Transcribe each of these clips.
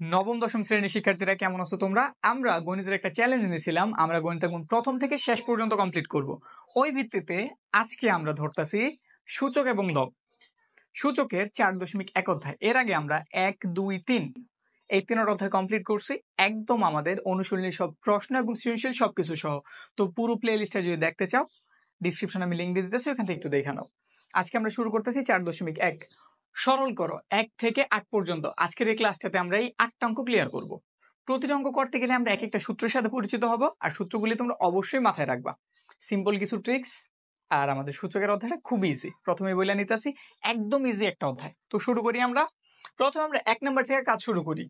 নবম দশম শ্রেণীর শিক্ষার্থীরা কেমন আছো তোমরা? আমরা গণিতের একটা চ্যালেঞ্জ নিয়েছিলাম, আমরা গণিত এখন প্রথম থেকে শেষ পর্যন্ত কমপ্লিট করব। ওই ভিত্তিতে আজকে আমরা ধরতাছি সূচক এবং লব। সূচকের 4.1 অধ্যায়। এর আগে আমরা 1, 2, 3 এই 3 অধ্যায় কমপ্লিট করছি, একদম আমাদের অনুশীলনী সব প্রশ্ন এবং সৃজনশীল সবকিছু সহ। তো পুরো প্লে লিস্টটা যদি দেখতে চাও, ডিসক্রিপশনে আমি লিঙ্ক দিয়ে দিতেছি, ওখান থেকে একটু দেখে নাও। আজকে আমরা শুরু করতেছি 4.1। সরল করো 1 থেকে 8 পর্যন্ত। আজকের এই ক্লাসটাতে আমরা এই 8টা অঙ্ক ক্লিয়ার করব। প্রতিটা অঙ্ক করতে গেলে আমরা এক একটা সূত্রের সাথে পরিচিত হব, আর সূত্রগুলি তোমরা অবশ্যই মাথায় রাখবা। সিম্পল কিছু ট্রিক্স। আর আমাদের সূচকের অধ্যায়টা খুব ইজি, প্রথমে বলে নিতেছি, একদম ইজি একটা অধ্যায়। তো শুরু করি আমরা। প্রথমে আমরা 1 নাম্বার থেকে কাজ শুরু করি।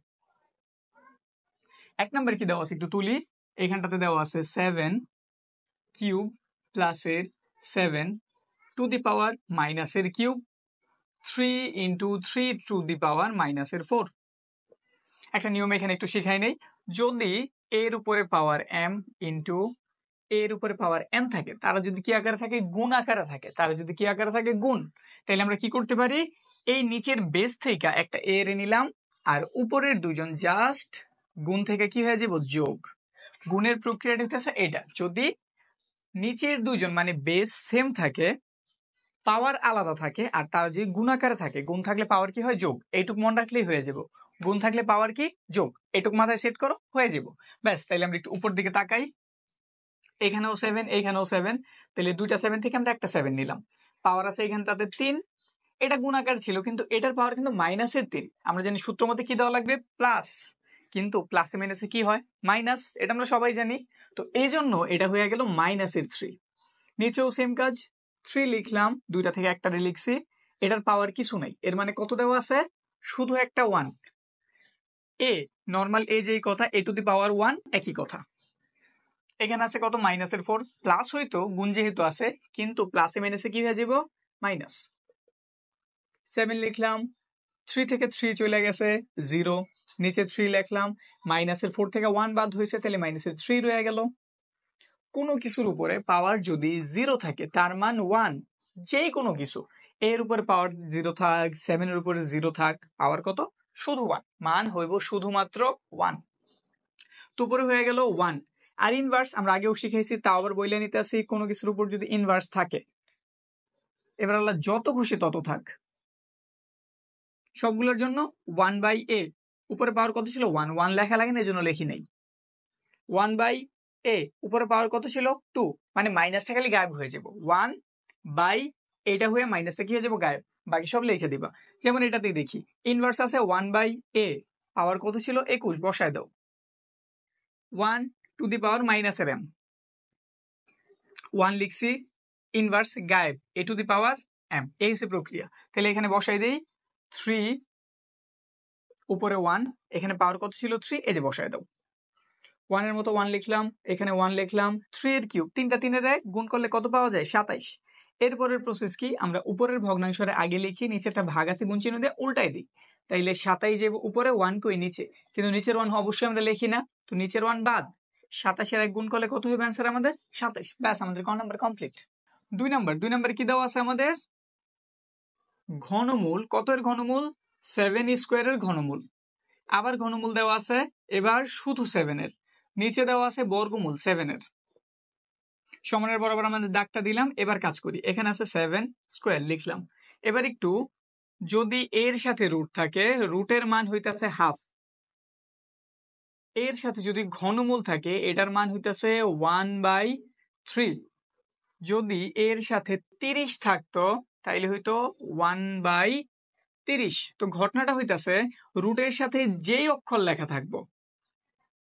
1 নাম্বার কি দেওয়া আছে একটু তুলি। এখানটাতে দেওয়া আছে 7 কিউব প্লাসের 7 টু দি পাওয়ার মাইনাসের কিউব 3 ইন্টু 3 টু দি পাওয়ার মাইনাসের 4। একটা নিয়ম এখানে একটু শিখাই নেই। যদি এর উপরে পাওয়ার m ইন্টু এর উপরে পাওয়ার n থাকে, তারা যদি কি আকারে থাকে? গুণ আকারে থাকে। তারা যদি কি আকারে থাকে? গুণ। তাহলে আমরা কি করতে পারি? এই নিচের বেস থেকে একটা a রে নিলাম, আর উপরের দুইজন জাস্ট গুণ থেকে কি হয়ে যাব? যোগ। গুণের প্রক্রিয়াটা হচ্ছে এটা। যদি নিচের দুইজন মানে বেস সেম থাকে, পাওয়ার আলাদা থাকে, আর তারা যদি গুণ আকারে থাকে, গুণ থাকলে পাওয়ার কি হয়? যোগ। এইটুক মনে রাখলেই হয়ে যাব। গুণ থাকলে পাওয়ার কি? যোগ। এইটুক মাথায় সেট করো, হয়ে যাব। ব্যাস। তাইলে আমরা একটু উপর দিকে তাকাই। এখানেও 7, এইখানেও 7। তাহলে দুইটা 7 থেকে আমরা একটা 7 নিলাম। পাওয়ার আছে এখানটাতে 3। এটা গুণাকার ছিল, কিন্তু এটার পাওয়ার কিন্তু মাইনাসের 3। আমরা জানি সূত্র মতে কি দেওয়া লাগবে? প্লাস। কিন্তু প্লাসে মাইনাসে কি হয়? মাইনাস। এটা আমরা সবাই জানি। তো এই জন্য এটা হয়ে গেল মাইনাসের 3। নিচেও সেম কাজ, 3 লিখলাম, দুইটা থেকে একটা লিখছি। এটার পাওয়ার কিছু নাই, এর মানে কত দেওয়া আছে? শুধু একটা 1। এ নর্মাল এ যেই কথা, এ টু দি পাওয়ার 1 একই কথা। এখানে আছে কত? মাইনাসের 4। প্লাস হইতো, গুণ যেহেতু আছে, কিন্তু প্লাসে মাইনাসে কি হয়ে যাব? মাইনাস। 7 লিখলাম, 3 থেকে 3 চলে গেছে 0। নিচে 3 লিখলাম, মাইনাসের 4 থেকে 1 বাদ হয়েছে, তাহলে মাইনাসের 3 রয়ে গেল। কোনো কিছুর উপরে পাওয়ার যদি 0 থাকে, তার মান 1। যে কোনো কিছু, এর উপরে পাওয়ার 0 থাক, 7 এর উপরে 0 থাক, পাওয়ার কত? শুধু 1। মান হইব শুধুমাত্র 1। তো উপরে হয়ে গেল 1। আর ইনভার্স আমরা আগেও শিখেছি, তাও আবার বইলে নিতে আসি। কোনো কিছুর উপর যদি ইনভার্স থাকে, এবার আল্লাহ যত খুশি তত থাক, সবগুলোর জন্য 1/a। উপরে পাওয়ার কত ছিল? 1। 1 লেখা লাগে না, এই জন্য লিখি নেই। 1/a উপরে পাওয়ার কত ছিল? 2। মানে মাইনাসটা খালি গায়েব হয়ে যাব। 1/এটা হয়ে মাইনাসটা কি হয়ে যাব? গায়েব। বাকি সব লিখে দিবা। যেমন এটাতেই দেখি, ইনভার্স আছে 1/a, পাওয়ার কত ছিল? 21। বসায় দাও। 1 টু দি পাওয়ার মাইনাসের m, 1 লিখছি, ইনভার্স গায়েব, a two the power m। এই হচ্ছে প্রক্রিয়া। তাহলে এখানে বসাই দেই 3 উপরে 1, এখানে পাওয়ার কত ছিল? 3। এই যে বসায় দাও। 1 এর মতো 1 লিখলাম, এখানে 1 লিখলাম। 3 এর কিউব, 3টা 3 এর গুণ করলে কত পাওয়া যায়? 27। এরপরের প্রসেস কি? আমরা উপরের ভগ্নাংশের আগে লিখি, নিচে একটা ভাগ আছে গুণ চিহ্ন দিয়ে উল্টাই দিই। তাইলে 27 যে উপরে, 1 কই নিচে, কিন্তু নিচের 1 অবশ্যই আমরা লিখি না, তো নিচের 1 বাদ। 27 এর গুণ করলে কত হবে অ্যান্সার আমাদের? 27। ব্যাস, আমাদের ক নাম্বার কমপ্লিট। 2 নাম্বার কি দেওয়া আছে আমাদের? ঘনমূল। কত এর ঘনমূল? 7 স্কোয়ারের ঘনমূল। আবার ঘনমূল দেওয়া আছে, এবার শুধু 7 এর। নিচে দেওয়া আছে বর্গমূল 7 এর। সমানের বরাবর আমাদের দাগটা দিলাম। এবার কাজ করি, এখানে আছে 7 স্কোয়ার লিখলাম। এবার একটু, যদি এর সাথে রুট থাকে, রুটের মান হইতাছে হাফ। এর সাথে যদি ঘনমূল থাকে, এটার মান হইতাছে 1/3। যদি এর সাথে 30 থাকতো, তাইলে হইতো 1/30। তো ঘটনাটা হইতাছে, রুটের সাথে যেই অক্ষর লেখা থাকবো,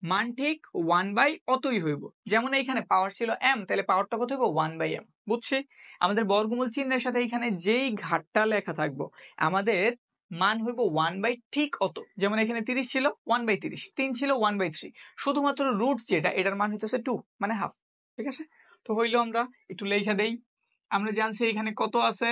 মান ঠিক 1/ অতই হইব। যেমন এইখানে পাওয়ার ছিল m, তাহলে পাওয়ারটা কত হইব? 1/m। বুঝছি? আমাদের বর্গমূল চিহ্নের সাথে এখানে যেই ঘাতটা লেখা থাকবো, আমাদের মান হইব 1/ ঠিক অত। যেমন এখানে 30 ছিল, 1/30। 3 ছিল, 1/3। শুধুমাত্র রুট যেটা, এটার মান হইতেছে 2, মানে হাফ। ঠিক আছে? তো হইলো, আমরা একটু লেখা দেই। আমরা জানছি এখানে কত আছে?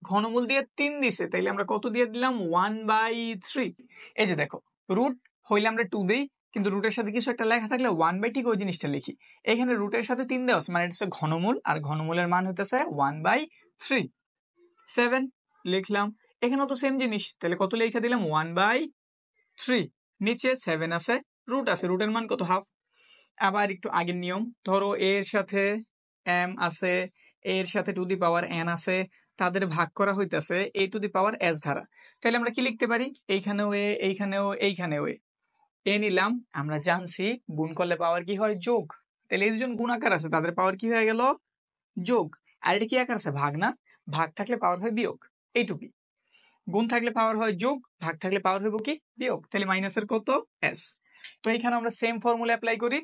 ঘনমূল দিয়ে 3 দিছে, তাইলে আমরা কত দিয়ে দিলাম? 1/3। এই যে দেখো, রুট হইলে আমরা 2 দেই, কিন্তু রুটের সাথে কিছু একটা লেখা থাকলে 1/, ঠিক ওই জিনিসটা লিখি। এখানে রুটের সাথে 3 দেওয়া আছে, মানে এটা হচ্ছে ঘনমূল, আর ঘনমূলের মান হইতেছে 1/3। 7 লিখলাম, এখানেও তো সেম জিনিস, তাহলে কত লেখা দিলাম? 1/3। 3, নিচে 7 আছে, রুট আছে, রুটের মান কত? হাফ। আবার একটু আগের নিয়ম, ধরো এর সাথে m আছে, এর সাথে টু দি পাওয়ার n আছে, তাদের ভাগ করা হইতাছে a two the power s দ্বারা। তাহলে আমরা কি লিখতে পারি? এইখানেও এ, এইখানেও এ নিলাম। আমরা জানছি গুণ করলে পাওয়ার কি হয়? যোগ। তাহলে এই দুজন গুণ আকার আছে, তাদের পাওয়ার কি হয়ে গেল? যোগ। আর এটা কি আকার আছে? ভাগ না? ভাগ থাকলে পাওয়ার হয় বিয়োগ, এইটুকুই। গুণ থাকলে পাওয়ার হয় যোগ, ভাগ থাকলে পাওয়ার হইব কি? বিয়োগ। তাহলে মাইনাসের কত? s। তো এখানে আমরা সেম ফর্মুলা অ্যাপ্লাই করি।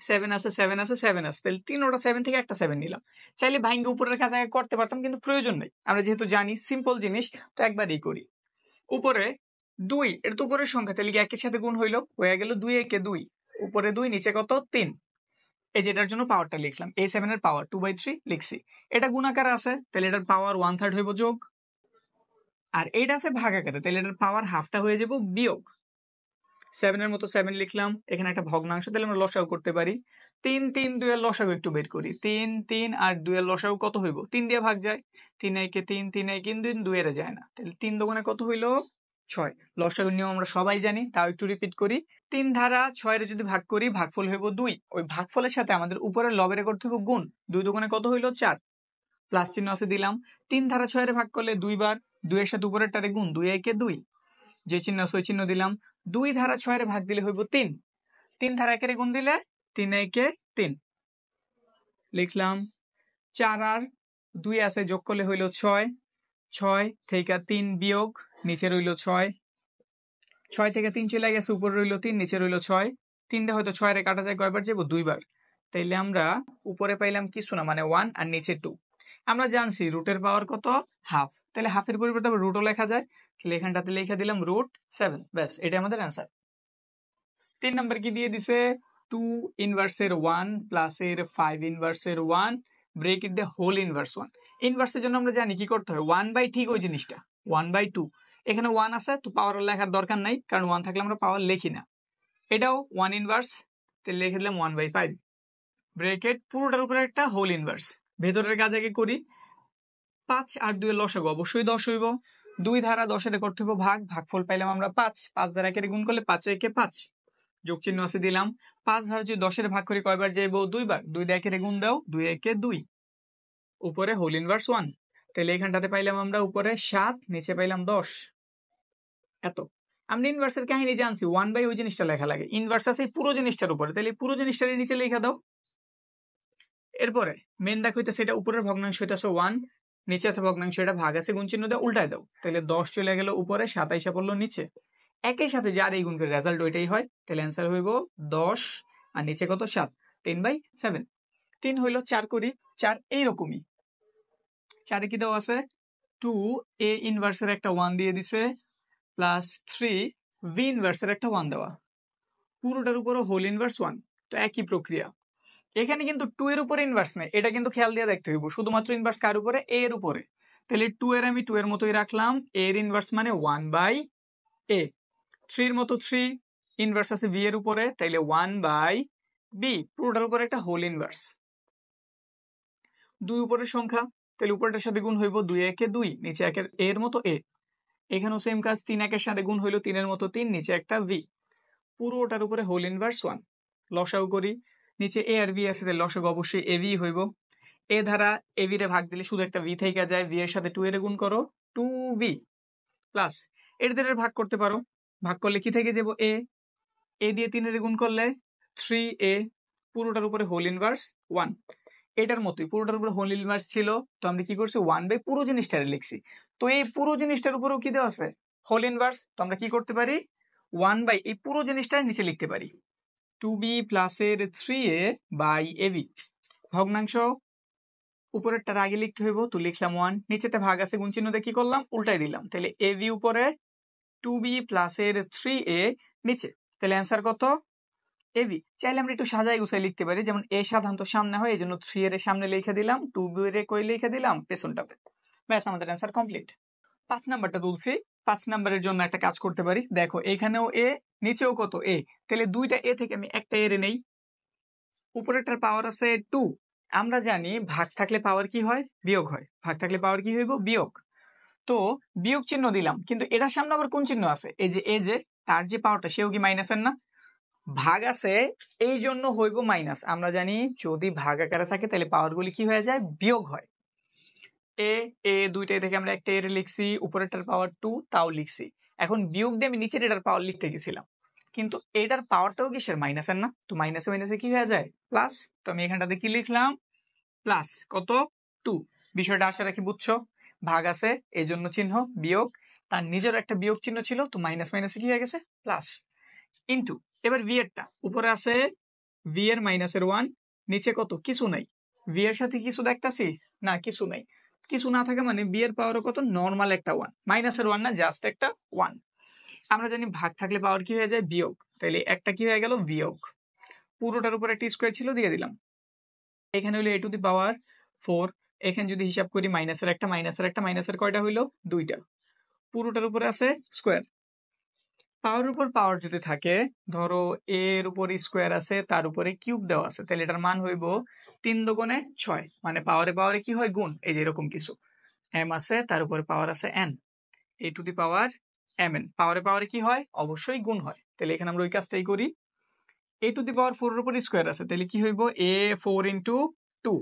7 আছে, 7 আছে, 7 আছে, তাহলে 3টা 7 থেকে একটা 7 নিলাম। চাইলে ভাঙ্গে উপরের কাজ আগে করতে পারতাম, কিন্তু প্রয়োজন নেই, আমরা যেহেতু জানি সিম্পল জিনিস, তো একবারই করি। উপরে 2, এটা তো উপরের সংখ্যা, তাহলে একের সাথে গুণ হইলো, হয়ে গেল 2 একে 2, উপরে 2, নিচে কত? 3। এই যেটার জন্য পাওয়ারটা লিখলাম, এই 7 এর পাওয়ার 2/3 লিখছি। এটা গুণ আকারে আছে, তাহলে এটার পাওয়ার 1/3 হইব যোগ। আর এইটা আছে ভাগ আকারে, তাহলে এটার পাওয়ার হাফটা হয়ে যাব বিয়োগ। 7 এর মতো 7 লিখলাম, এখানে একটা ভগ্নাংশ, তাহলে আমরা লসাগু করতে পারি। 3, 3, 2 এর লসাগু একটু বের করি। 3, 3 আর 2 এর লসাগু কত হইব? 3 দিয়ে ভাগ যায়, 3 একে 3, 3 একে 3, 2 এর যায় না, তাহলে 3 দোকানে কত হইল? 6। লসাগুর নিয়ম আমরা সবাই জানি, তাও একটু রিপিট করি। 3 ধারা 6 এর যদি ভাগ করি, ভাগফল হইব 2। ওই ভাগফলের সাথে আমাদের উপরের লবের করতে হইব গুণ। 2 দোকানে কত হইল? 4। প্লাস চিহ্ন আছে, দিলাম। 3 ধারা 6 এর ভাগ করলে 2 বার, 2 এর সাথে উপরের টারে গুণ, 2 একে 2, যে চিহ্ন আছে ওই চিহ্ন দিলাম। 2 ধারা 6 এর ভাগ দিলে হইব 3, 3 ধারা 1 এর গুণ দিলে 3 একে 3 লিখলাম। 4 আর 2 আছে, যোগ করলে হইল 6, 6 থেকে 3 বিয়োগ, নিচে রইল 6, 6 থেকে 3 চলে গেছে, উপরে রইল 3, নিচে রইল 6। 3 হয়তো 6 এর কাটা যায় কয়বার যাব? 2 বার। তাইলে আমরা উপরে পাইলাম কিছু না, মানে 1, আর নিচে 2। আমরা জানছি রুটের পাওয়ার কত? হাফ। তাহলে হাফের পরিবর্তে রুটও লেখা যায়, তাহলে এখানটাতে লিখে দিলাম √7। ব্যাস, এটা আমাদের অ্যান্সার। 3 নাম্বার কি দিয়ে দিছে? 2 ইনভার্সের 1 প্লাসের 5 ইনভার্সের 1 break it the whole inverse 1। ইনভার্সের জন্য আমরা জানি কি করতে হয়, 1/, ঠিক ওই জিনিসটা 1/2। এখানে 1 আছে, তো পাওয়ার লেখার দরকার নাই, কারণ 1 থাকলে আমরা পাওয়ার লিখি না। এটাও 1 ইনভার্স, তাহলে লিখে দিলাম 1/5 ব্রেকেট, পুরোটার উপরে একটা হোল ইনভার্স। ভেতরের কাজ আগে করি। 5 আর 2 এর লসাগু অবশ্যই 10 হইব। 2 ধারা 10 এর করতে হইব ভাগ, ভাগফল পাইলাম আমরা 5, 5 ধারা 1 এর গুণ করলে 5 একে 5, যোগ চিহ্ন আছে, দিলাম। 5 ধারা যদি 10 এর ভাগ করি কয়বার যাইব? 2 বার। 2 দিয়ে 1 এর গুণ দাও, 2 একে 2, উপরে হোল ইনভার্স 1। তাহলে এখানটাতে পাইলাম আমরা উপরে 7, নিচে পাইলাম 10। এত। আমরা ইনভার্সের কাহিনী জানছি, 1/, ওই জিনিসটা লেখা লাগে। ইনভার্স আছে পুরো জিনিসটার উপরে, তাহলে পুরো জিনিসটার নিচে লেখা দাও। এরপরে মেন দেখো হইতেছে, এটা উপরের ভগ্নাংশ হইতেছে 1, নিচে আছে ভগ্নাংশ, এটা ভাগ আছে, গুণ চিহ্ন দাও, উল্টায় দাও। তাহলে 10 চলে গেল উপরে, 27 পড়লো নিচে। একই সাথে যার এই গুণ করে রেজাল্ট ওইটাই হয়, তাহলে অ্যান্সার হইব 10, আর নিচে কত? 7, 10/7। 3 হইল, 4 করি। 4 এইরকমই, 4 কি দেওয়া আছে? 2 a ইনভার্সের একটা 1 দিয়ে দিছে, প্লাস 3 v ইনভার্সের একটা 1 দেওয়া, পুরোটার উপরে হোল ইনভার্স 1। তো একই প্রক্রিয়া। এখানে কিন্তু 2 এর উপরে ইনভার্স নাই, এটা কিন্তু খেয়াল দিয়ে দেখতে হইব। শুধুমাত্র ইনভার্স কার উপরে? a এর উপরে। তাহলে 2 এর আমি 2 এর মতোই রাখলাম, a এর ইনভার্স মানে 1/a। 3 এর মতো 3 ইনভার্স আছে b এর উপরে, তাইলে 1/b, পুরোটার উপরে একটা হোল ইনভার্স। 2 উপরের সংখ্যা, তাহলে উপরেরটার সাথে গুণ হইব, 2 একে 2, নিচে একের এর মতো a। এখানেও সেম কাজ, 3 একের সাথে গুণ হইল, 3 এর মতো 3, নিচে একটা v, পুরোটার উপরে হোল ইনভার্স 1। লসাগু করি, নিচে a আর v আছে, তাহলে লসাগু অবশ্যই ab হইব। a ধারা ab রে ভাগ দিলে শুধু একটা v থেকে যায়, v এর সাথে 2 এর গুণ করো, 2v, প্লাস এদের ভাগ করতে পারো, ভাগ করলে কি থেকে যাব? a দিয়ে 3 এর গুণ করলে 3a, পুরোটার উপরে হোল ইনভার্স 1। এটার মতোই পুরোটার উপরে হোল ইনভার্স ছিল, তো আমরা কি করছি? 1/, পুরো জিনিসটারে লিখছি। তো এই পুরো জিনিসটার উপরেও কি দেওয়া আছে? Whole inverse. তো আমরা কি করতে পারি? 1/, এই পুরো জিনিসটার নিচে লিখতে পারি 2b প্লাসের 3a/ab। ভগ্নাংশ উপরেরটার আগে লিখতে হইব, তো লিখলাম 1, নিচেটা ভাগ আছে, গুণ চিহ্ন দিয়ে কি করলাম? উল্টাই দিলাম। তাহলে ab উপরে, 2b প্লাসের 3a নিচে, তাহলে অ্যান্সার কত? ab। চাইলে আমরা একটু সাজাই গুছাই লিখতে পারি, যেমন a সাধারণত সামনে হয়, এই জন্য 3 এর সামনে লিখে দিলাম, 2b এর কই লিখে দিলাম পেছনটাতে। ব্যাস, আমাদের অ্যান্সার কমপ্লিট। 5 নাম্বারটা তুলছি। 5 নাম্বারের জন্য একটা কাজ করতে পারি। দেখো এখানেও a, নিচেও কত? a। তাহলে দুইটা a থেকে আমি একটা a নেই। উপরেরটার পাওয়ার আছে 2। আমরা জানি ভাগ থাকলে পাওয়ার কি হয়? বিয়োগ হয়। ভাগ থাকলে পাওয়ার কি হইব? বিয়োগ। তো বিয়োগ চিহ্ন দিলাম, কিন্তু এটার সামনে আবার কোন চিহ্ন আছে? এই যে তার যে পাওয়ারটা সেও কি মাইনাসের না? ভাগ আছে এই জন্য হইব মাইনাস। আমরা জানি যদি ভাগ আকারে থাকে তাহলে পাওয়ারগুলি কি হয়ে যায়? বিয়োগ হয়। এ দুইটাই থেকে আমরা একটা এর লিখছি, উপরেরটার পাওয়ার 2 তাও লিখছি। এখন বিয়োগ দিয়ে আমি নিচের এটার পাওয়ার লিখতে গেছিলাম, কিন্তু এটার পাওয়ারটাও কিসের? মাইনাসের না? তো মাইনাসে মাইনাসে কি হয়ে যায়? প্লাস। তো আমি এখানটাতে কি লিখলাম? প্লাস কত? 2। বিষয়টা আশা রাখি বুঝছো। ভাগ আছে এই জন্য চিহ্ন বিয়োগ, তার নিজের একটা বিয়োগ চিহ্ন ছিল, তো মাইনাস মাইনাসে কি হয়ে গেছে? প্লাস। ইন্টু এবার ভি এরটা উপরে আছে ভি এর মাইনাসের 1, নিচে কত? কিছু নাই। ভি এর সাথে কিছু দেখতাছি না, কিছু নাই। কিছু না থাকে মানে বি এর পাওয়ারও কত? নর্মাল একটা 1, মাইনাসের 1 না, জাস্ট একটা 1। আমরা জানি ভাগ থাকলে পাওয়ার কি হয়ে যায়? বিয়োগ। তাইলে একটা কি হয়ে গেল? বিয়োগ। পুরোটার উপর একটা স্কোয়ার ছিল, দিয়ে দিলাম। এখানে হলো a টু দি পাওয়ার 4। এখানে যদি হিসাব করি মাইনাসের একটা মাইনাসের কয়টা হইলো? 2টা। পুরোটার উপরে আছে স্কোয়ার। পাওয়ার উপর পাওয়ার যদি থাকে, ধরো এর উপর স্কোয়ার আছে, তার উপরে কিউব দেওয়া আছে, তাহলে এটার মান হইব 3 দুগুণে 6। মানে পাওয়ারে পাওয়ারে কি হয়? গুণ। এই যে এরকম কিছু এম আছে, তার উপরে পাওয়ার আছে N, A to the power M N. পাওয়ারে পাওয়ারে কি হয়? অবশ্যই গুণ হয়। তাহলে এখানে আমরা ওই কাজটাই করি। এ টু দি পাওয়ার 4 এর উপর স্কোয়ার আছে, তাহলে কি হইব? এ 4 ইন্টু 2।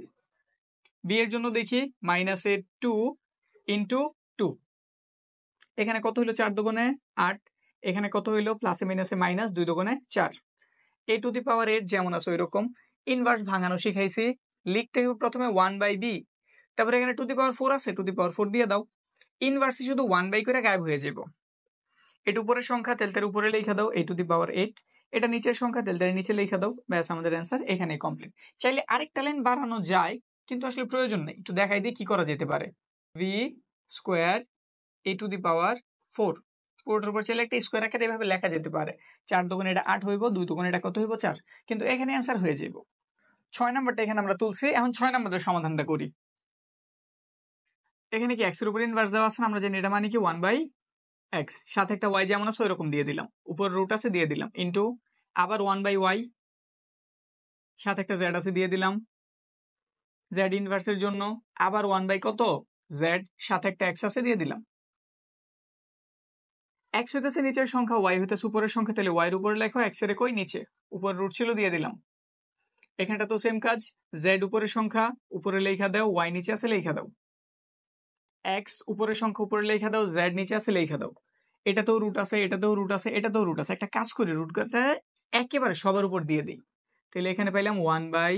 বি এর জন্য দেখি মাইনাসে 2 ইন্টু 2। এখানে কত হইলো? 4 দুগুণে 8। এখানে কত হইলো? প্লাসে মাইনাসে মাইনাস, 2 দুগুণে 4। এ টু দি পাওয়ার 8 যেমন আছে ওইরকম। ইনভার্স ভাঙানো শিখাইছি, লিখতে হবে প্রথমে 1 বাই বি, তারপরে এখানে টু দি পাওয়ার 4 আছে, টু দি পাওয়ার 4 দিয়ে দাও। ইনভার্সে শুধু 1 বাই করে গায়েব হয়ে যাব। এটা উপরের সংখ্যা, তেলতের উপরে লেখা দাও এ টু দি পাওয়ার 8। এটা নিচের সংখ্যা, তেলতের নিচে লেখা দাও। ব্যাস, আমাদের অ্যান্সার এখানে কমপ্লিট। চাইলে আরেকটা লাইন বাড়ানো যায়, কিন্তু আসলে প্রয়োজন নেই। একটু দেখাই দিয়ে কি করা যেতে পারে। V square a to the power 4, পুরোটার উপর চাইলে একটা স্কোয়ার আকারে এভাবে লেখা যেতে পারে। 4 দুগুণে এটা 8 হইব, 2 দুগুণে এটা কত হইব? 4। কিন্তু এখানে অ্যান্সার হয়ে যাব। 6 নাম্বারটা এখানে আমরা তুলছি। এখন 6 নাম্বারের সমাধানটা করি। এখানে কি এক্স এর উপর ইনভার্স দেওয়া আছে না? আমরা জানি এটা মানে কি 1 বাই এক্স, সাথে একটা ওয়াই যেমন আছে ওইরকম দিয়ে দিলাম, উপর রুট আছে দিয়ে দিলাম, ইন্টু আবার 1 বাই ওয়াই, সাথে একটা জেড আছে দিয়ে দিলাম। জেড ইনভার্সের জন্য আবার 1 বাই কত? জেড, সাথে একটা এক্স আছে দিয়ে দিলাম। এক্স হইতেছে নিচের সংখ্যা, ওয়াই হইতেছে উপরের সংখ্যা, তাহলে ওয়াই এর উপরে লেখো, এক্স এর কই? নিচে। উপর রুট ছিল, দিয়ে দিলাম। এখানটা তো সেম কাজ, জেড উপরের সংখ্যা উপরে লেখা দাও, ওয়াই নিচে আছে লেখা দাও। এক্স উপরের সংখ্যা উপরে লেখা দাও, জেড নিচে আছে লেখা দাও। এটাতেও রুট আছে, এটাতেও রুট আছে, এটাতেও রুট আছে। একটা কাজ করি, রুট করতে একেবারে সবার উপর দিয়ে দিই। তাহলে এখানে পাইলাম 1 বাই,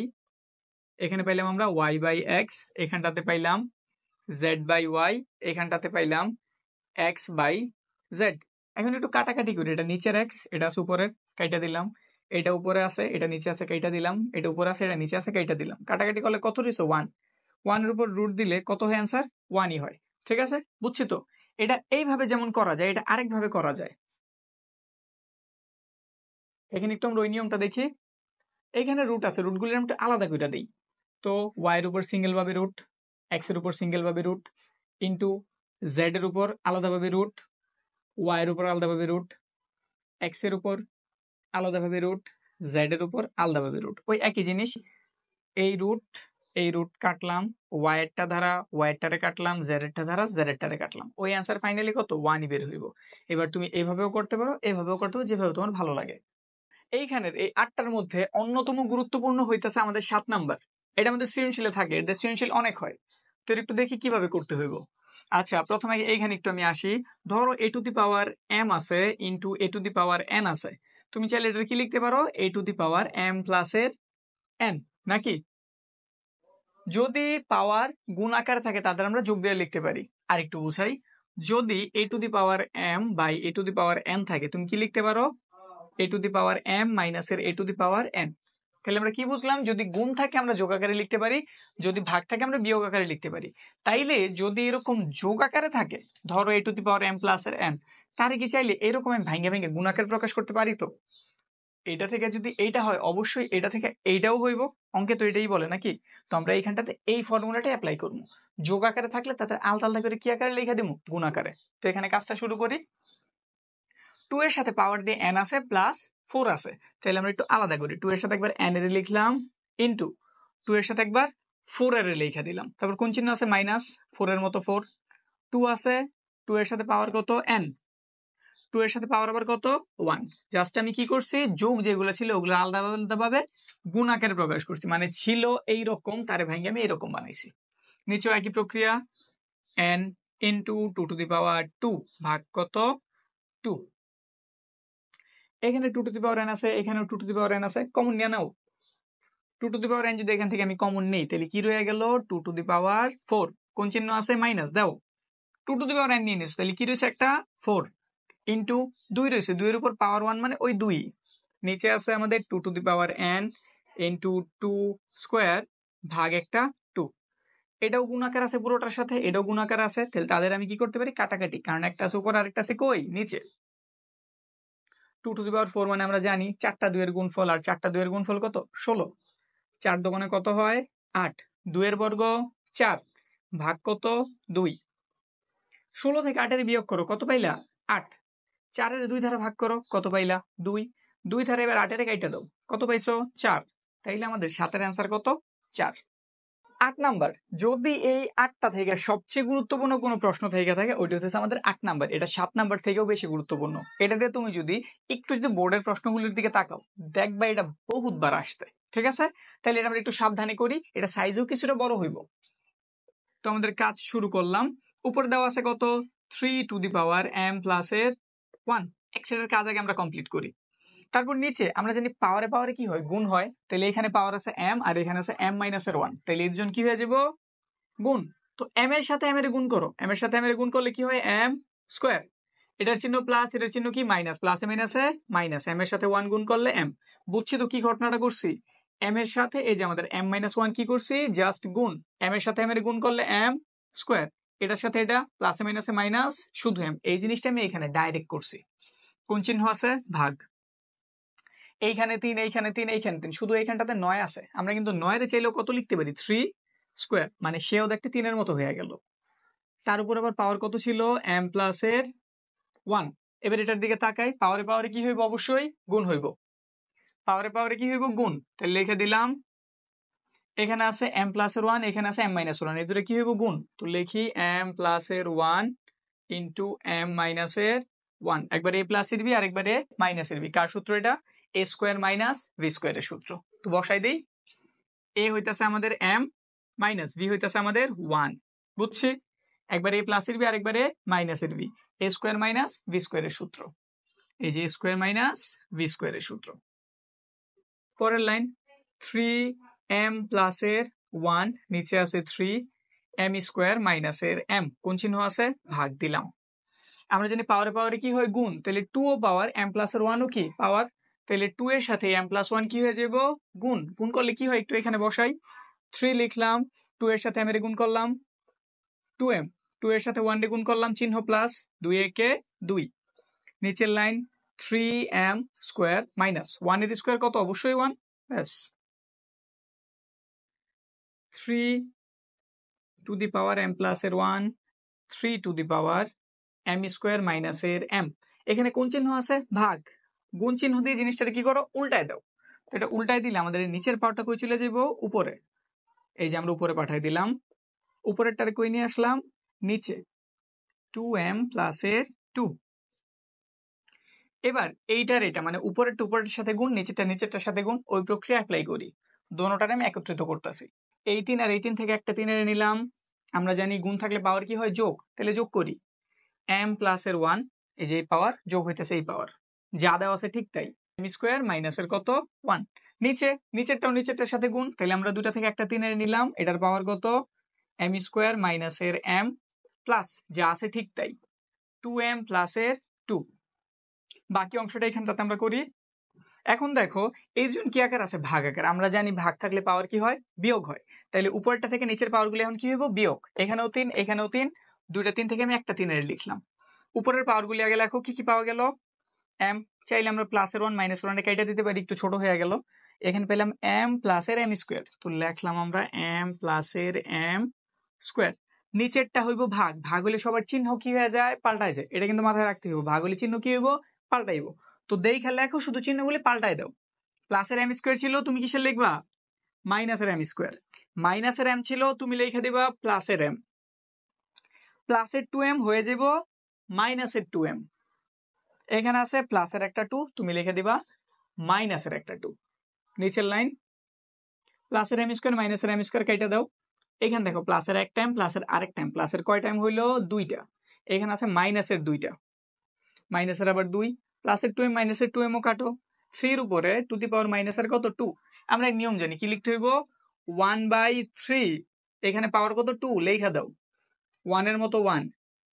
এখানে পাইলাম আমরা ওয়াই বাই এক্স, এখানটাতে পাইলাম জেড বাই ওয়াই, এখানটাতে পাইলাম এক্স বাই জেড। এখন একটু কাটাকাটি করি, এটা নিচের এক্স, এটা আছে উপরের, কাইটা দিলাম। এটা উপরে আছে, এটা নিচে আছে, কাইটা দিলাম। এটা উপরে আছে, এটা নিচে আছে, কাইটা দিলাম। কাটাকাটি করলে কত রয়েছে? 1। 1 এর উপর রুট দিলে কত হয়? অ্যান্সার 1ই হয়। ঠিক আছে, বুঝছি তো। এটা এইভাবে যেমন করা যায়, এটা আরেকভাবে করা যায়। এখানে একটু আমরা ওই নিয়মটা দেখি। এখানে রুট আছে, রুটগুলি আমরা একটু আলাদা করে দিই। তো ওয়াই এর উপর সিঙ্গেল ভাবে রুট, এক্স এর উপর সিঙ্গেল ভাবে রুট, ইন্টু জেড এর উপর আলাদাভাবে রুট, ওয়াই এর উপর আলাদাভাবে রুট, এক্স এর উপর আলাদাভাবে রুট, জেড এর উপর আলাদাভাবে রুট। ওই একই জিনিস। এই রুট কাটলাম, ওয়াই এরটা ধারা ওয়াই এরটারে কাটলাম, জেড এরটা ধারা জেড এরটারে কাটলাম। ওই অ্যান্সার ফাইনালি কত? 1ই বের হইব। এবার তুমি এভাবেও করতে পারো, এভাবেও করতে পারো, যেভাবে তোমার ভালো লাগে। এইখানের এই 8টার মধ্যে অন্যতম গুরুত্বপূর্ণ হইতেছে আমাদের 7 নাম্বার। এটা আমাদের সৃজনশীলে থাকে, এটা সৃজনশীল অনেক হয়। তো একটু দেখি কিভাবে করতে হইব। আচ্ছা, প্রথমে এইখানে একটু আমি আসি। ধরো a to the power m আছে into a to the power n আছে। তুমি চাইলে এটা কি লিখতে পারো? A to the power m plus এর এন, নাকি? যদি পাওয়ার গুণ আকারে থাকে তাদের আমরা যোগ দিয়ে লিখতে পারি। আর একটু বুঝাই, যদি a to the power m by a to the power n থাকে, তুমি কি লিখতে পারো? A to the power m minus এর a to the power N. তাহলে আমরা কি বুঝলাম? যদি গুণ থাকে আমরা যোগ আকারে লিখতে পারি, যদি ভাগ থাকে আমরা বিয়োগ আকারে লিখতে পারি। তাইলে যদি এরকম যোগ আকারে থাকে, ধরো a to the power m plus এর এন, তাহলে কি চাইলে এরকম আমি ভাঙ্গে ভাঙ্গে গুণ আকারে প্রকাশ করতে পারি? তো এটা থেকে যদি এইটা হয়, অবশ্যই এটা থেকে এইটাও হইব। অঙ্কে তো এটাই বলে, নাকি? তো আমরা এইখানটাতে এই ফর্মুলাটা অ্যাপ্লাই করবো। যোগ আকারে থাকলে তাদের আলাদা আলাদা করে কি আকারে লিখে দিব? গুণ আকারে। তো এখানে কাজটা শুরু করি। 2 এর সাথে পাওয়ার দিয়ে n আছে, প্লাস 4 আছে। তাহলে আমরা একটু আলাদা করি। 2 এর সাথে একবার n এর লিখলাম, ইন্টু 2 এর সাথে একবার 4 এর লিখে দিলাম। তারপর কোন চিহ্ন আছে? মাইনাস, 4 এর মতো 4। 2 আছে, 2 এর সাথে পাওয়ার কত? n। 2 এর সাথে পাওয়ার আবার কত 1। জাস্ট আমি কি করছি, যোগ যেগুলো ছিল ওগুলো আলাদা আলাদা ভাবে গুণ আকারে প্রকাশ করছি, মানে ছিল এইরকম তারে ভাঙে আমি এরকম বানাইছি। নিচেও একই প্রক্রিয়া, n ইন্টু 2 টু দি পাওয়ার 2 ভাগ কত 2। এখানে 2 টু দি পাওয়ার n আছে, এখানেও 2 টু দি পাওয়ার n আছে, কমন নিয়ে নাও। 2 টু দি পাওয়ার n যদি এখান থেকে আমি কমন নেই তাহলে কি রয়ে গেল 2 টু দি পাওয়ার 4, কোন চিহ্ন আছে মাইনাস দাও। 2 টু দি পাওয়ার n নিয়ে নিছো তাহলে কি রয়েছে একটা 4 ইন্টু 2 রয়েছে, 2 এর উপর পাওয়ার 1 মানে ওই 2। নিচে আছে আমাদের 2 two the power n into 2 square ভাগ একটা 2। এটাও গুণাকার আছে পুরোটার সাথে, এটাও গুণাকার আছে, তাহলে তাদের আমি কি করতে পারি কাটাকাটি, কারণ একটা আছে উপর আর একটা আছে কই নিচে। 2 টু দি পাওয়ার 4 মানে আমরা জানি 4টা 2 এর গুণফল, আর 4টা 2 এর গুণফল কত 16। 4 দোকানে কত হয় 8, 2 এর বর্গ 4 ভাগ কত 2। 16 থেকে 8 এর বিয়োগ করো কত পাইলা 8। 4 এর 2 ধারা ভাগ করো কত পাইলা 2। 2 ধারা এবার 8 এর কাইটা দাও কত পাইছো 4। তাইলে আমাদের 7 এর অ্যান্সার কত 4। 8 নাম্বার, যদি এই 8টা থেকে সবচেয়ে গুরুত্বপূর্ণ কোনো প্রশ্ন থেকে থাকে ওইটা হচ্ছে আমাদের 8 নাম্বার, এটা 7 নাম্বার থেকেও বেশি গুরুত্বপূর্ণ। এটা দিয়ে তুমি যদি একটু যদি বোর্ডের প্রশ্নগুলির দিকে তাকাও দেখবা এটা বহুতবার আসছে, ঠিক আছে। তাহলে এটা আমরা একটু সাবধানে করি, এটা সাইজও কিছুটা বড় হইব। তো আমাদের কাজ শুরু করলাম। উপরে দেওয়া আছে কত 3 two the power m plus এর 1, এর কাজ আগে আমরা কমপ্লিট করি। তারপর নিচে আমরা জানি পাওয়ারে পাওয়ারে কি হয় গুণ হয়, তাহলে এখানে পাওয়ার আছে m আর এখানে আছে m মাইনাস এর 1, তাহলে এর জন্য কি হয়ে যাব গুণ। তো m এর সাথে m এর গুণ করো, m এর সাথে m এর গুণ করলে কি হয় m স্কয়ার, এটার চিহ্ন প্লাস এটার চিহ্ন কি মাইনাস, প্লাসে মাইনাসে মাইনাস, m এর সাথে 1 গুণ করলে m। বুঝছি তো কি ঘটনাটা করছি, m এর সাথে এই যে আমাদের m মাইনাস 1 কি করছি জাস্ট গুণ, m এর সাথে m এর গুণ করলে m স্কয়ার, এটার সাথে এটা প্লাসে মাইনাসে মাইনাস শুধু m, এই জিনিসটা আমি এখানে ডাইরেক্ট করছি। কোন চিহ্ন আছে ভাগ, এইখানে 3 এইখানে 3 এইখানে 3, শুধু এইখানটাতে 9 আছে, আমরা কিন্তু 9 এর চাইলেও কত লিখতে পারি 3 স্কয়ার, মানে সেও দেখতে 3 এর মতো হয়ে গেল। তার উপর আবার পাওয়ার কত ছিল m প্লাস এর 1। এবার এটার দিকে তাকাই, পাওয়ারে পাওয়ারে কি হইব অবশ্যই গুণ হইব, পাওয়ারে পাওয়ারে কি হইব গুণ, তাহলে লিখে দিলাম এখানে আছে m প্লাস এর 1, এখানে আছে m মাইনাস 1, এই দুটো কি হইব গুণ, তো লিখি m প্লাস এর 1 ইন্টু m মাইনাস এর 1, একবার a প্লাস এর b আর একবার a মাইনাস এর b, কার সূত্র এটা a স্কয়ার মাইনাস v স্কয়ারের সূত্র। তো বসাই দেই, a হইতাছে আমাদের m মাইনাস v হইতাছে আমাদের 1, বুঝছি। একবার a প্লাস এর b আর একবার a মাইনাস এর b, a square minus v স্কয়ারের সূত্র, এই যে স্কয়ার মাইনাস v স্কয়ারের সূত্র। পরের লাইন 3m প্লাস এর 1, নিচে আছে 3m স্কয়ার মাইনাস এর m, কোন চিহ্ন আছে ভাগ দিলাম। আমরা জানি পাওয়ারে পাওয়ারে কি হয় গুণ, তাহলে 2 ও পাওয়ার m প্লাস এর 1 ও কি পাওয়ার, তাহলে 2 এর সাথে m প্লাস 1 কি হয়ে যাব গুণ, গুণ করলে কি হয় একটু এখানে বসাই, 3 লিখলাম, 2 এর সাথে m এর গুণ করলাম 2m, 2 এর সাথে 1 এর গুণ করলাম চিহ্ন প্লাস, 2 একে 2। নিচের লাইন 3m স্কয়ার মাইনাস 1 এর স্কয়ার কত অবশ্যই 1, ব্যাস 3 two the power m plus এর 1, 3 two the power m square minus এর m, এখানে কোন চিহ্ন আছে ভাগ, গুণ চিহ্ন দিয়ে জিনিসটা কি করো উল্টায় দাও, তো এটা উল্টায় দিলে আমাদের নিচের পাওয়ারটা কই চলে যাব উপরে, এই যে আমরা উপরে পাঠাই দিলাম, উপরেরটারে কই নিয়ে আসলাম নিচে 2m প্লাস এর 2। এবার এইটার এটা মানে উপরের উপরের সাথে গুণ, নিচেরটা নিচেরটার সাথে গুণ, ওই প্রক্রিয়া অ্যাপ্লাই করি, দোনোটারে আমি একত্রিত করতেছি। এই 3 আর এই 3 থেকে একটা 3 এর নিলাম, আমরা জানি গুণ থাকলে পাওয়ার কি হয় যোগ, তাহলে যোগ করি m প্লাস এর 1, এই যে পাওয়ার যোগ হইতেছে এই পাওয়ার, যা দেওয়া আছে ঠিক তাই, m স্কয়ার মাইনাস এর কত 1, নিচে নিচেরটাও নিচেরটার সাথে গুণ, তাহলে আমরা দুটা থেকে একটা 3 এর নিলাম, এটার পাওয়ার কত m স্কয়ার মাইনাস এর m প্লাস যা আছে ঠিক তাই 2m প্লাস এর 2। বাকি অংশটা এখানটাতে আমরা করি। এখন দেখো এর জন্য কি আকার আছে ভাগ আকার, আমরা জানি ভাগ থাকলে পাওয়ার কি হয় বিয়োগ হয়, তাহলে উপরটা থেকে নিচের পাওয়ারগুলো এখন কি হইব বিয়োগ, এখানেও 3 এখানেও 3, দুইটা 3 থেকে আমি একটা 3 এর লিখলাম। উপরের পাওয়ারগুলি আগে লেখো, কি কি পাওয়া গেল m, চাইলে আমরা প্লাস এর 1 মাইনাস 1 কেটে দিতে পারি, একটু ছোট হয়ে গেল, এখানে পেলাম m প্লাস এর m স্কয়ার, তো লিখলাম আমরা m প্লাস এর m স্কয়ার। নিচেরটা হইব ভাগ, ভাগ হলে সবার চিহ্ন কি হয়ে যায় পাল্টায় যায়, এটা কিন্তু মাথায় রাখতে হইব, ভাগ হলে চিহ্ন কি হইব পাল্টাইব, তো দেখা লেখো শুধু চিহ্নগুলি পাল্টাই দাও। প্লাসের m স্কয়ার ছিল তুমি কিসের লিখবা মাইনাসের m স্কয়ার, মাইনাসের m ছিল তুমি লিখে দিবা প্লাসের m, প্লাসের 2m হয়ে যাব মাইনাসের 2m, এখানে আছে প্লাসের একটা 2, তুমি লিখে দিবা মাইনাসের একটা 2। নিচের লাইন প্লাসের m স্কয়ার মাইনাসের m স্কয়ার কেটে দাও। এখানে দেখো প্লাসের এক টাইম প্লাসের আরেক টাইম, প্লাসের কয় টাইম হইলো 2টা, এখানে আছে মাইনাসের 2টা, মাইনাসের আবার 2, প্লাসের 2m মাইনাসের 2m ও কাটো। 3 এর উপরে টু দি পাওয়ার মাইনাসের কত 2, আমরা নিয়ম জানি কি লিখতে হইব 1/3, এখানে পাওয়ার কত 2 লেখা দাও, 1 এর মতো 1,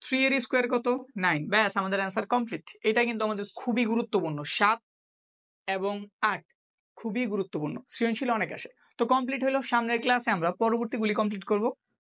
3 এর স্কয়ার কত 9, ব্যাস আমাদের অ্যান্সার কমপ্লিট। এটা কিন্তু আমাদের খুবই গুরুত্বপূর্ণ, 7 এবং 8 খুবই গুরুত্বপূর্ণ, সৃজনশীল অনেক আসে। তো কমপ্লিট হলো, সামনের ক্লাসে আমরা পরবর্তীগুলি কমপ্লিট করব।